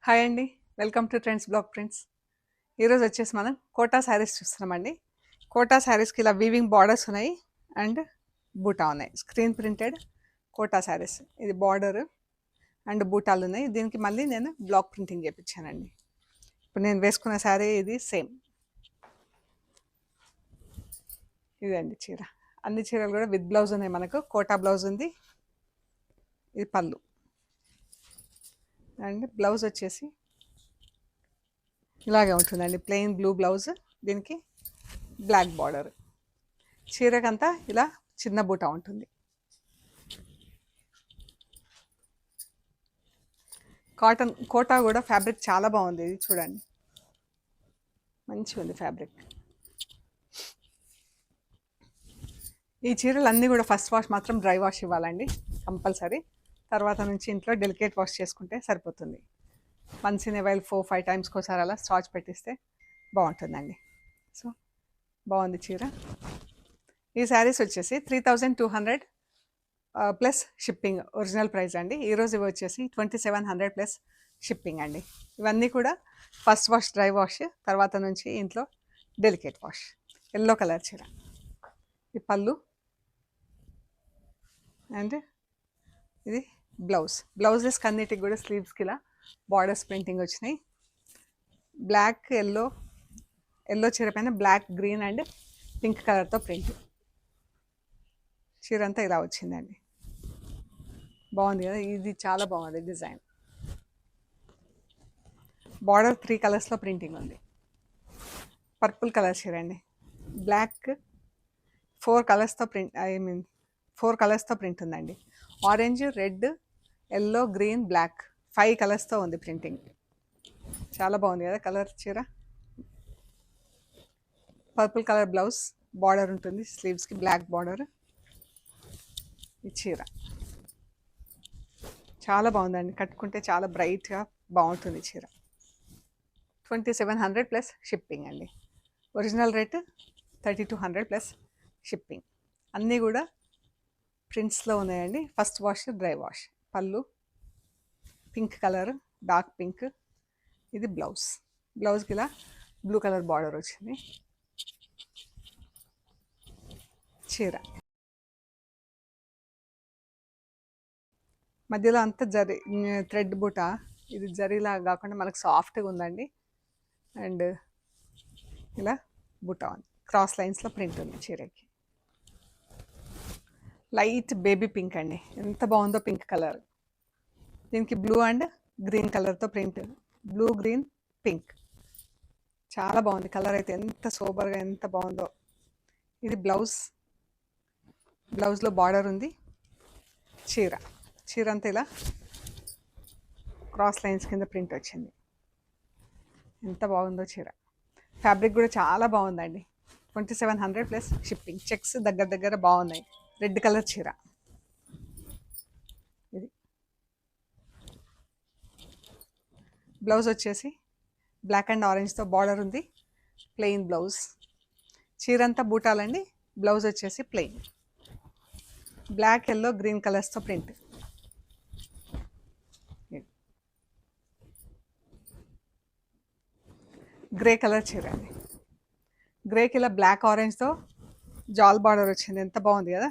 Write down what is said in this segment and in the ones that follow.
Hi అండి. Welcome to trends block prints. ఈరోజు వచ్చేసి మనం కోటా శారీస్ చూస్తున్నామండి. కోటా శారీస్కి ఇలా వీవింగ్ బార్డర్స్ ఉన్నాయి అండ్ బూటా ఉన్నాయి. Screen printed Kota saris. ఇది బార్డర్ అండ్ బూటాలు ఉన్నాయి. దీనికి మళ్ళీ నేను బ్లాక్ ప్రింటింగ్ చేయించానండి. ఇప్పుడు నేను వేసుకున్న శారీ ఇది సేమ్. ఇదండి చీర. అన్ని చీరలు కూడా విత్ బ్లౌజ్ ఉన్నాయి. మనకు కోటా బ్లౌజ్ ఉంది. ఇది పళ్ళు అండ్ బ్లౌజ్ వచ్చేసి ఇలాగే ఉంటుందండి. ప్లెయిన్ బ్లూ బ్లౌజ్, దీనికి బ్లాక్ బార్డర్. చీరకంతా ఇలా చిన్న బూట ఉంటుంది. కాటన్ కోటా కూడా ఫ్యాబ్రిక్ చాలా బాగుంది. ఇది చూడండి, మంచిగా ఉంది ఫ్యాబ్రిక్. ఈ చీరలు అన్నీ కూడా ఫస్ట్ వాష్ మాత్రం డ్రై వాష్ ఇవ్వాలండి కంపల్సరీ. తర్వాత నుంచి ఇంట్లో డెలికేట్ వాష్ చేసుకుంటే సరిపోతుంది. వన్స్ ఇన్ ఏ వైల్ 4-5 టైమ్స్కి ఒకసారి అలా స్టార్చ్ పెట్టిస్తే బాగుంటుందండి. సో బాగుంది చీర. ఈ శారీస్ వచ్చేసి 3200 ప్లస్ షిప్పింగ్ ఒరిజినల్ ప్రైస్ అండి. ఈరోజు ఇవి వచ్చేసి 2700 ప్లస్ షిప్పింగ్ అండి. ఇవన్నీ కూడా ఫస్ట్ వాష్ డ్రై వాష్, తర్వాత నుంచి ఇంట్లో డెలికేట్ వాష్. ఎల్లో కలర్ చీర. ఈ పళ్ళు అండ్ ఇది బ్లౌజెస్ కన్నిటికి కూడా స్లీవ్స్కి ఇలా బార్డర్స్ ప్రింటింగ్ వచ్చినాయి. బ్లాక్ ఎల్లో చీర పైన బ్లాక్, గ్రీన్ అండ్ పింక్ కలర్తో ప్రింట్. చీర అంతా ఇలా వచ్చిందండి. బాగుంది కదా, ఇది చాలా బాగుంది డిజైన్. బార్డర్ 3 కలర్స్లో ప్రింటింగ్ ఉంది. పర్పుల్ కలర్ చీర అండి. బ్లాక్ 4 కలర్స్తో ప్రింట్, 4 కలర్స్తో ప్రింట్ ఉందండి. Orange, red, yellow, green, black 5 కలర్స్తో ఉంది ప్రింటింగ్. చాలా బాగుంది కదా కలర్ చీర. పర్పుల్ కలర్ బ్లౌజ్, బార్డర్ ఉంటుంది స్లీవ్స్కి, బ్లాక్ బార్డర్. ఈ చీర చాలా బాగుందండి, కట్టుకుంటే చాలా బ్రైట్గా బాగుంటుంది చీర. 2700 ప్లస్ షిప్పింగ్ అండి. Original rate 3200 plus shipping. అన్నీ కూడా ప్రింట్స్లో ఉన్నాయండి. First wash dry wash. పళ్ళు పింక్ కలర్, డార్క్ పింక్. ఇది బ్లౌజ్కి ఇలా బ్లూ కలర్ బార్డర్ వచ్చింది. చీర మధ్యలో అంతా థ్రెడ్ బూట. ఇది జరీలా కాకుండా మనకు సాఫ్ట్గా ఉందండి. అండ్ ఇలా బూట ఉంది, క్రాస్ లైన్స్లో ప్రింట్ ఉంది చీరకి. లైట్ బేబీ పింక్ అండి, ఎంత బాగుందో పింక్ కలర్. దీనికి బ్లూ అండ్ గ్రీన్ కలర్తో ప్రింట్. Blue, green, pink. చాలా బాగుంది కలర్ అయితే, ఎంత సూపర్గా ఎంత బాగుందో. ఇది బ్లౌజ్లో బార్డర్ ఉంది. చీర అంతా ఇలా క్రాస్ లైన్స్ కింద ప్రింట్ వచ్చింది. ఎంత బాగుందో చీర. ఫ్యాబ్రిక్ కూడా చాలా బాగుందండి. 2700 ప్లస్ షిప్పింగ్. చెక్స్ దగ్గర బాగున్నాయి. రెడ్ కలర్ చీర. ఇది బ్లౌజ్ వచ్చేసి బ్లాక్ అండ్ ఆరెంజ్తో బార్డర్ ఉంది. Plain blouse. చీర అంతా బూటాలండి. బ్లౌజ్ వచ్చేసి ప్లెయిన్. బ్లాక్, ఎల్లో, గ్రీన్ కలర్స్తో ప్రింట్. గ్రే కలర్ చీర అండి. గ్రేకి ఇలా బ్లాక్ ఆరెంజ్తో జాల్ బార్డర్ వచ్చింది. ఎంత బాగుంది కదా,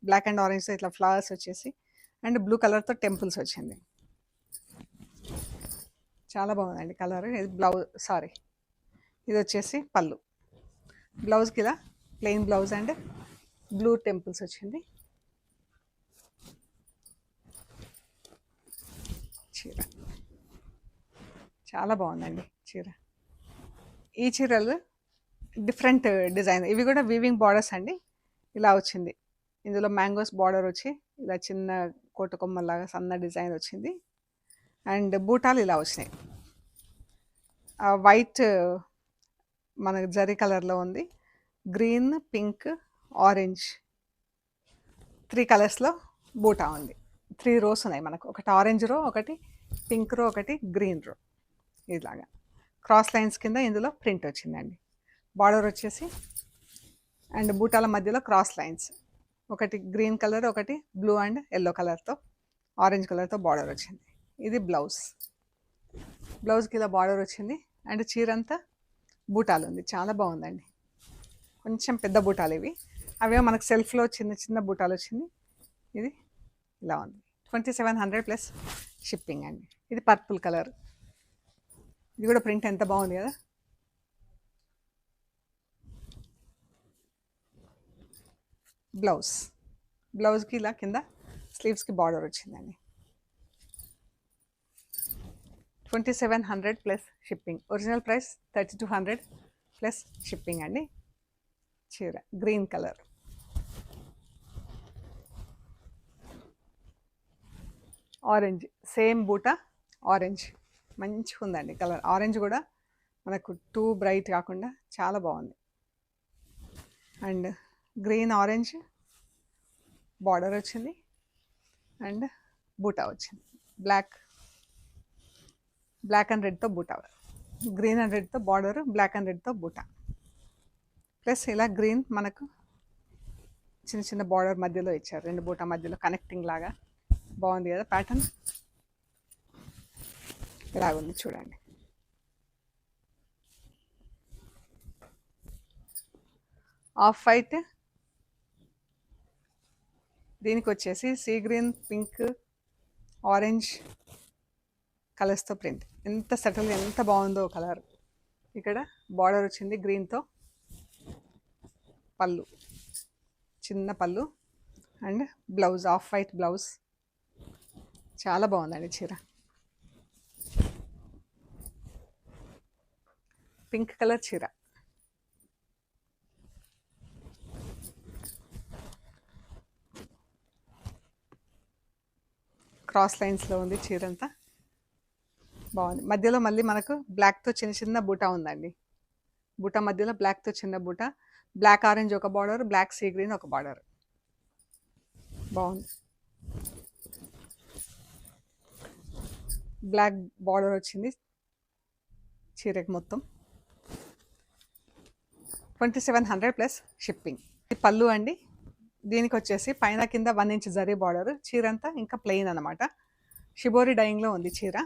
బ్లాక్ అండ్ ఆరెంజ్తో ఇట్లా ఫ్లవర్స్ వచ్చేసి అండ్ బ్లూ కలర్తో టెంపుల్స్ వచ్చింది. చాలా బాగుందండి కలర్. ఇది ఇది వచ్చేసి పళ్ళు. బ్లౌజ్కి ఇలా plain blouse and blue temples వచ్చింది. చీర చాలా బాగుందండి చీర. ఈ చీరలు డిఫరెంట్ డిజైన్. ఇవి కూడా వీవింగ్ బార్డర్స్ అండి. ఇలా వచ్చింది. ఇందులో మ్యాంగోస్ బార్డర్ వచ్చి ఇలా చిన్న కోట కొమ్మలాగా సన్న డిజైన్ వచ్చింది. అండ్ బూటాలు ఇలా వచ్చినాయి. వైట్ మనకు జరీ కలర్లో ఉంది. గ్రీన్, పింక్, ఆరెంజ్ 3 కలర్స్లో బూటా ఉంది. 3 రోస్ ఉన్నాయి మనకు. ఒకటి ఆరెంజ్ రో, ఒకటి పింక్ రో, ఒకటి గ్రీన్ రో. ఇలాగా క్రాస్ లైన్స్ కింద ఇందులో ప్రింట్ వచ్చిందండి. బార్డర్ వచ్చేసి అండ్ బూటాల మధ్యలో క్రాస్ లైన్స్. ఒకటి గ్రీన్ కలర్, ఒకటి బ్లూ అండ్ ఎల్లో కలర్తో, ఆరెంజ్ కలర్తో బార్డర్ వచ్చింది. ఇది బ్లౌజ్. బ్లౌజ్కి ఇలా బార్డర్ వచ్చింది అండ్ చీర అంతా బూటాలు ఉంది, చాలా బాగుందండి. కొంచెం పెద్ద బూటాలు ఇవి, అవే మనకు సెల్ఫ్లో చిన్న చిన్న బూటాలు వచ్చింది. ఇది ఇలా ఉంది. 2700 ప్లస్ షిప్పింగ్ అండి. ఇది పర్పుల్ కలర్, ఇది కూడా ప్రింట్ ఎంత బాగుంది కదా. బ్లౌజ్కి ఇలా కింద స్లీవ్స్కి బార్డర్ వచ్చిందండి. 2700 plus shipping. Original price 3200 plus shipping అండి. చీర గ్రీన్ కలర్, ఆరెంజ్, సేమ్ బూట ఆరెంజ్, మంచిగా ఉందండి కలర్. ఆరెంజ్ కూడా మనకు టూ బ్రైట్ కాకుండా చాలా బాగుంది. అండ్ గ్రీన్ ఆరెంజ్ బార్డర్ వచ్చింది అండ్ బూటా వచ్చింది. బ్లాక్ అండ్ రెడ్తో బూటా, గ్రీన్ అండ్ రెడ్తో బార్డర్, బ్లాక్ అండ్ రెడ్తో బూటా, ప్లస్ ఇలా గ్రీన్ మనకు చిన్న చిన్న బార్డర్ మధ్యలో ఇచ్చారు, రెండు బూటా మధ్యలో కనెక్టింగ్ లాగా. బాగుంది కదా ప్యాటర్న్, ఇలాగుంది చూడండి. ఆఫ్ వైట్, దీనికి వచ్చేసి సీ గ్రీన్, పింక్, ఆరెంజ్ కలర్స్తో ప్రింట్. ఎంత సటిల్, ఎంత బాగుందో కలర్. ఇక్కడ బార్డర్ వచ్చింది గ్రీన్తో, పళ్ళు చిన్న పళ్ళు and blouse off white blouse. చాలా బాగుందండి చీర. పింక్ కలర్ చీర, క్రాస్ లైన్స్లో ఉంది చీర అంతా, బాగుంది. మధ్యలో మళ్ళీ మనకు బ్లాక్తో చిన్న చిన్న బూటా ఉందండి. బూటా మధ్యలో బ్లాక్తో చిన్న బూటా, బ్లాక్ ఆరెంజ్ ఒక బార్డర్, బ్లాక్ సీ గ్రీన్ ఒక బార్డర్, బాగుంది. బ్లాక్ బార్డర్ వచ్చింది చీరకి మొత్తం. 2700 ప్లస్ షిప్పింగ్. ఇది పళ్ళు అండి. దీనికి వచ్చేసి పైన కింద 1 ఇంచ్ జరీ బార్డర్, చీర అంతా ఇంకా ప్లెయిన్ అనమాట. షిబోరి డైయింగ్లో ఉంది చీర.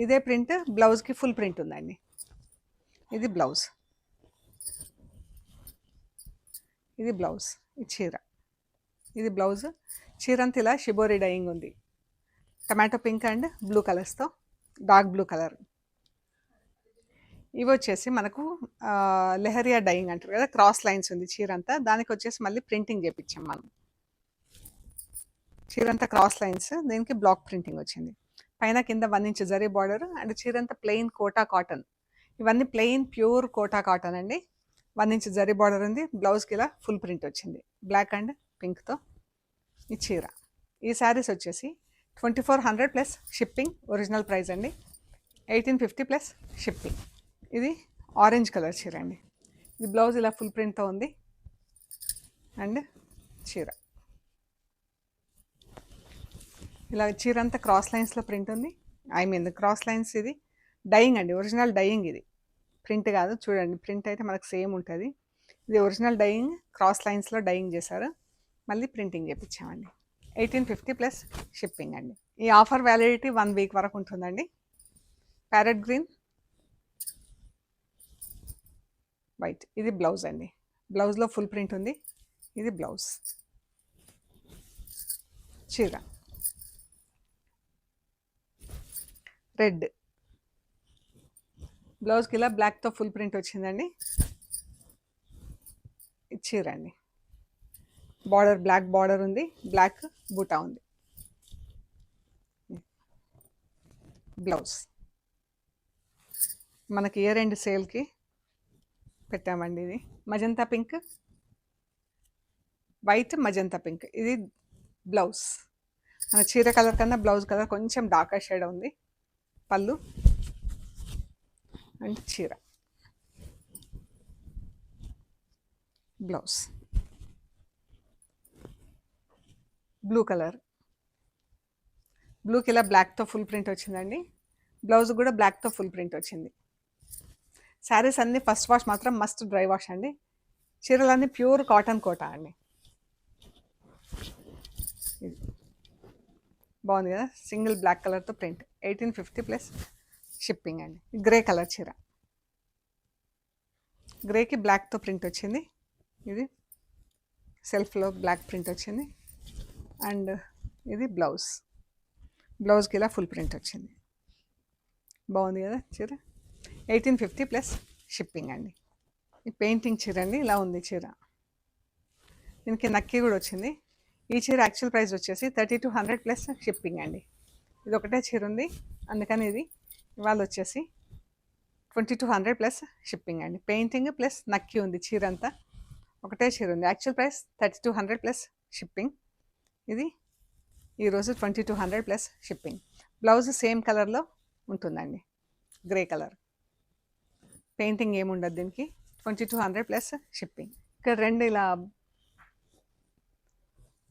ఇదే ప్రింట్ బ్లౌజ్కి ఫుల్ ప్రింట్ ఉందండి. ఇది బ్లౌజ్, ఇది బ్లౌజ్, ఇది చీర, ఇది బ్లౌజ్. చీర అంతా ఇలా షిబోరి డైయింగ్ ఉంది, టమాటో పింక్ అండ్ బ్లూ కలర్స్తో, డార్క్ బ్లూ కలర్. ఇవి వచ్చేసి మనకు లెహరియా డైయింగ్ అంటారు కదా, క్రాస్ లైన్స్ ఉంది చీర అంతా. దానికి వచ్చేసి మళ్ళీ ప్రింటింగ్ చేయించాం మనం. చీర అంతా క్రాస్ లైన్స్, దీనికి బ్లాక్ ప్రింటింగ్ వచ్చింది. పైన కింద 1 ఇంచ్ జరీ బార్డర్ అండ్ చీర అంతా ప్లెయిన్ కోటా కాటన్. ఇవన్నీ ప్లెయిన్ ప్యూర్ కోటా కాటన్ అండి. 1 ఇంచ్ జరీ బార్డర్ ఉంది. బ్లౌజ్కి ఇలా ఫుల్ ప్రింట్ వచ్చింది బ్లాక్ అండ్ పింక్తో. ఈ చీర, ఈ శారీస్ వచ్చేసి 2400 ప్లస్ షిప్పింగ్. ఒరిజినల్ ప్రైస్ అండి 1850 ప్లస్ షిప్పింగ్. ఇది ఆరెంజ్ కలర్ చీర అండి. ఇది బ్లౌజ్ ఇలా ఫుల్ ప్రింట్తో ఉంది అండ్ చీర ఇలా చీర అంతా క్రాస్ లైన్స్లో ప్రింట్ ఉంది. Cross lines. ఇది డైయింగ్ అండి, ఒరిజినల్ డైయింగ్. ఇది ప్రింట్ కాదు, చూడండి ప్రింట్ అయితే మనకు సేమ్ ఉంటుంది. ఇది ఒరిజినల్ డైయింగ్, క్రాస్ లైన్స్లో డైయింగ్ చేశారు, మళ్ళీ ప్రింటింగ్ చేయించామండి. 1850 ప్లస్ షిప్పింగ్ అండి. ఈ ఆఫర్ వ్యాలిడిటీ 1 వీక్ వరకు ఉంటుందండి. Parrot green, white. ఇది బ్లౌజ్ అండి. బ్లౌజ్లో ఫుల్ ప్రింట్ ఉంది. ఇది బ్లౌజ్. చీర రెడ్, బ్లౌజ్కి ఇలా బ్లాక్తో ఫుల్ ప్రింట్ వచ్చిందండి. ఇది చీర అండి. బార్డర్ బ్లాక్ బార్డర్ ఉంది, బ్లాక్ బూటా ఉంది. బ్లౌజ్ మనకి ఇయర్ ఎండ్ సేల్కి పెట్టామండి. ఇది magenta pink, white magenta pink. ఇది బ్లౌజ్. మన చీర కలర్ కన్నా బ్లౌజ్ కలర్ కొంచెం డార్కర్ షేడ్ ఉంది. పళ్ళు అండ్ చీర, బ్లౌజ్ బ్లూ కలర్. బ్లూకి ఇలా బ్లాక్తో ఫుల్ ప్రింట్ వచ్చిందండి. బ్లౌజ్ కూడా బ్లాక్తో ఫుల్ ప్రింట్ వచ్చింది. శారీస్ అన్నీ ఫస్ట్ వాష్ మాత్రం మస్ట్ డ్రై వాష్ అండి. చీరలన్నీ ప్యూర్ కాటన్ కోటా అండి. ఇది బాగుంది కదా, సింగిల్ బ్లాక్ కలర్తో ప్రింట్. 1850 ప్లస్ షిప్పింగ్ అండి. గ్రే కలర్ చీర, గ్రేకి బ్లాక్తో ప్రింట్ వచ్చింది. ఇది సెల్ఫ్లో బ్లాక్ ప్రింట్ వచ్చింది. అండ్ ఇది బ్లౌజ్కి ఇలా ఫుల్ ప్రింట్ వచ్చింది. బాగుంది కదా చీర. 1850 ప్లస్ షిప్పింగ్ అండి. ఈ పెయింటింగ్ చీర అండి, ఇలా ఉంది చీర. దీనికి నక్కి కూడా వచ్చింది. ఈ చీర యాక్చువల్ ప్రైస్ వచ్చేసి 3200 ప్లస్ షిప్పింగ్ అండి. ఇది ఒకటే చీర ఉంది, అందుకని ఇది ఇవాళ వచ్చేసి 2200 ప్లస్ షిప్పింగ్ అండి. పెయింటింగ్ ప్లస్ నక్కి ఉంది, చీర అంతా ఒకటే చీర ఉంది. Actual price 3200 plus shipping. ఇది ఈరోజు 2200 ప్లస్ షిప్పింగ్. బ్లౌజ్ సేమ్ కలర్లో ఉంటుందండి, గ్రే కలర్. పెయింటింగ్ ఏముండదు దీనికి. 2200 ప్లస్ షిప్పింగ్. ఇక్కడ రెండు ఇలా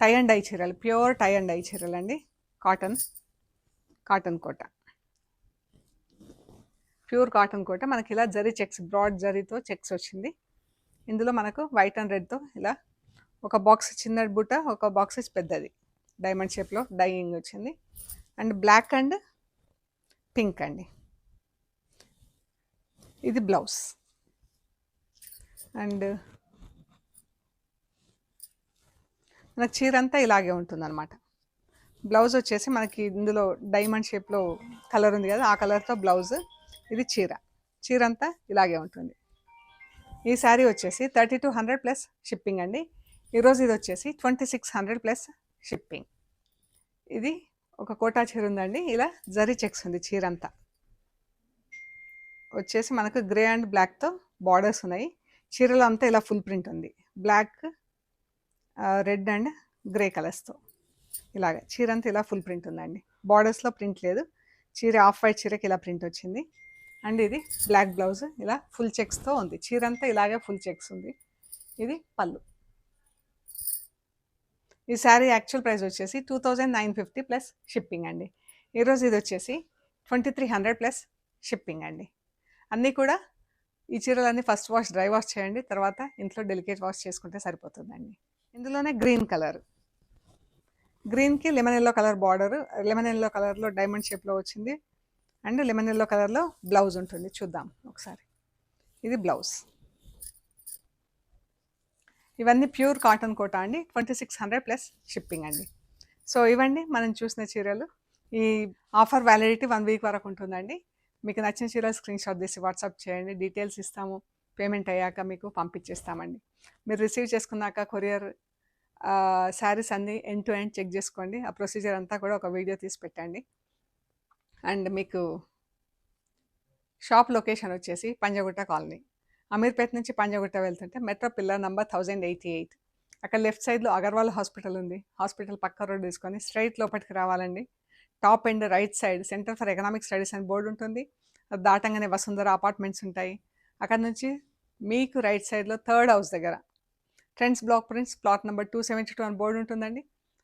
టై అండ్ డై చీరలు, ప్యూర్ టై అండ్ డై చీరలు అండి. కాటన్ కోట, ప్యూర్ కాటన్ కోట. మనకి ఇలా జరీ చెక్స్, బ్రాడ్ జరీతో చెక్స్ వచ్చింది. ఇందులో మనకు వైట్ అండ్ రెడ్తో ఇలా ఒక బాక్స్ చిన్న బుట్ట, ఒక బాక్స్ పెద్దది డైమండ్ షేప్లో డైయింగ్ వచ్చింది. అండ్ బ్లాక్ అండ్ పింక్ అండి. ఇది బ్లౌజ్. అండ్ మనకు చీర అంతా ఇలాగే ఉంటుంది అనమాట. బ్లౌజ్ వచ్చేసి మనకి ఇందులో డైమండ్ షేప్లో కలర్ ఉంది కదా, ఆ కలర్తో బ్లౌజ్. ఇది చీర అంతా ఇలాగే ఉంటుంది. ఈ శారీ వచ్చేసి 3200 ప్లస్ షిప్పింగ్ అండి. ఈరోజు ఇది వచ్చేసి 2600 ప్లస్ షిప్పింగ్. ఇది ఒక కోటా చీర ఉందండి, ఇలా జరీ చెక్స్ ఉంది. చీర అంతా వచ్చేసి మనకు గ్రే అండ్ బ్లాక్తో బార్డర్స్ ఉన్నాయి. చీరలో అంతా ఇలా ఫుల్ ప్రింట్ ఉంది, బ్లాక్, రెడ్ అండ్ గ్రే కలర్స్తో. ఇలాగ చీర అంతా ఇలా ఫుల్ ప్రింట్ ఉందండి. బార్డర్స్లో ప్రింట్ లేదు. చీర ఆఫ్ వైట్ చీరకి ఇలా ప్రింట్ వచ్చింది. అండ్ ఇది బ్లాక్ బ్లౌజ్, ఇలా ఫుల్ చెక్స్తో ఉంది. చీర అంతా ఇలాగే ఫుల్ చెక్స్ ఉంది. ఇది పళ్ళు. ఈ శారీ యాక్చువల్ ప్రైస్ వచ్చేసి 2950 ప్లస్ షిప్పింగ్ అండి. ఈరోజు ఇది వచ్చేసి 2300 ప్లస్ షిప్పింగ్ అండి. అన్నీ కూడా ఈ చీరలన్నీ ఫస్ట్ వాష్, డ్రై వాష్ చేయండి. తర్వాత ఇంట్లో డెలికేట్ వాష్ చేసుకుంటే సరిపోతుందండి. ఇందులోనే గ్రీన్ కలర్, గ్రీన్కి lemon yellow colour border, lemon yellow కలర్లో డైమండ్ షేప్లో వచ్చింది. అండ్ లెమన్ ఎల్లో కలర్లో బ్లౌజ్ ఉంటుంది. చూద్దాం ఒకసారి. ఇది బ్లౌజ్. ఇవన్నీ ప్యూర్ కాటన్ కోటా అండి. 2600 ప్లస్ షిప్పింగ్ అండి. సో ఇవండి మనం చూసిన చీరలు. ఈ ఆఫర్ వ్యాలిడిటీ 1 వీక్ వరకు ఉంటుందండి. మీకు నచ్చిన చీరలు స్క్రీన్ షాట్ తీసి వాట్సాప్ చేయండి. డీటెయిల్స్ ఇస్తాము. పేమెంట్ అయ్యాక మీకు పంపించేస్తామండి. మీరు రిసీవ్ చేసుకున్నాక కొరియర్ శారీస్ అన్నీ ఎండ్ టు ఎండ్ చెక్ చేసుకోండి. ఆ ప్రొసీజర్ అంతా కూడా ఒక వీడియో తీసి పెట్టండి. అండ్ మీకు షాప్ లొకేషన్ వచ్చేసి పంజగుట్ట కాలనీ. అమీర్పేట నుంచి పంజగుట్ట వెళ్తుంటే మెట్రో పిల్లర్ నంబర్ 1088. అక్కడ లెఫ్ట్ సైడ్లో అగర్వాల్ హాస్పిటల్ ఉంది. హాస్పిటల్ పక్క రోడ్ తీసుకొని స్ట్రైట్ లోపలికి రావాలండి. Top and right side centre for economic studies అని బోర్డు ఉంటుంది. అది దాటంగానే వసుంధర అపార్ట్మెంట్స్ ఉంటాయి. అక్కడ నుంచి మీకు రైట్ సైడ్లో థర్డ్ హౌస్ దగ్గర trends block prints plot number 272 అని బోర్డు ఉంటుందండి.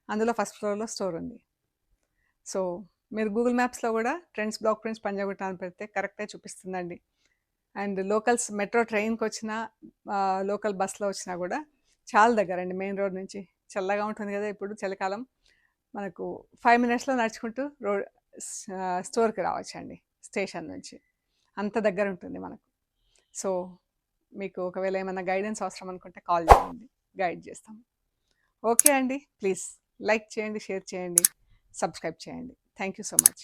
అందులో ఫస్ట్ ఫ్లోర్లో స్టోర్ ఉంది. సో మీరు గూగుల్ మ్యాప్స్లో కూడా ట్రెండ్స్ బ్లాక్ ప్రింట్స్ పంజాగుట్ట అని పెడితే కరెక్టే చూపిస్తుందండి. అండ్ లోకల్స్ మెట్రో ట్రైన్కి వచ్చినా, లోకల్ బస్లో వచ్చినా కూడా చాలా దగ్గర అండి. మెయిన్ రోడ్ నుంచి. చల్లగా ఉంటుంది కదా ఇప్పుడు చలికాలం. మనకు 5 మినిట్స్లో నడుచుకుంటూ స్టోర్కి రావచ్చండి స్టేషన్ నుంచి. అంత దగ్గర ఉంటుంది మనకు. సో మీకు ఒకవేళ ఏమైనా గైడెన్స్ అవసరం అనుకుంటే కాల్ చేయండి, గైడ్ చేస్తాం. ఓకే అండి, ప్లీజ్ లైక్ చేయండి, షేర్ చేయండి, సబ్స్క్రైబ్ చేయండి. Thank you so much.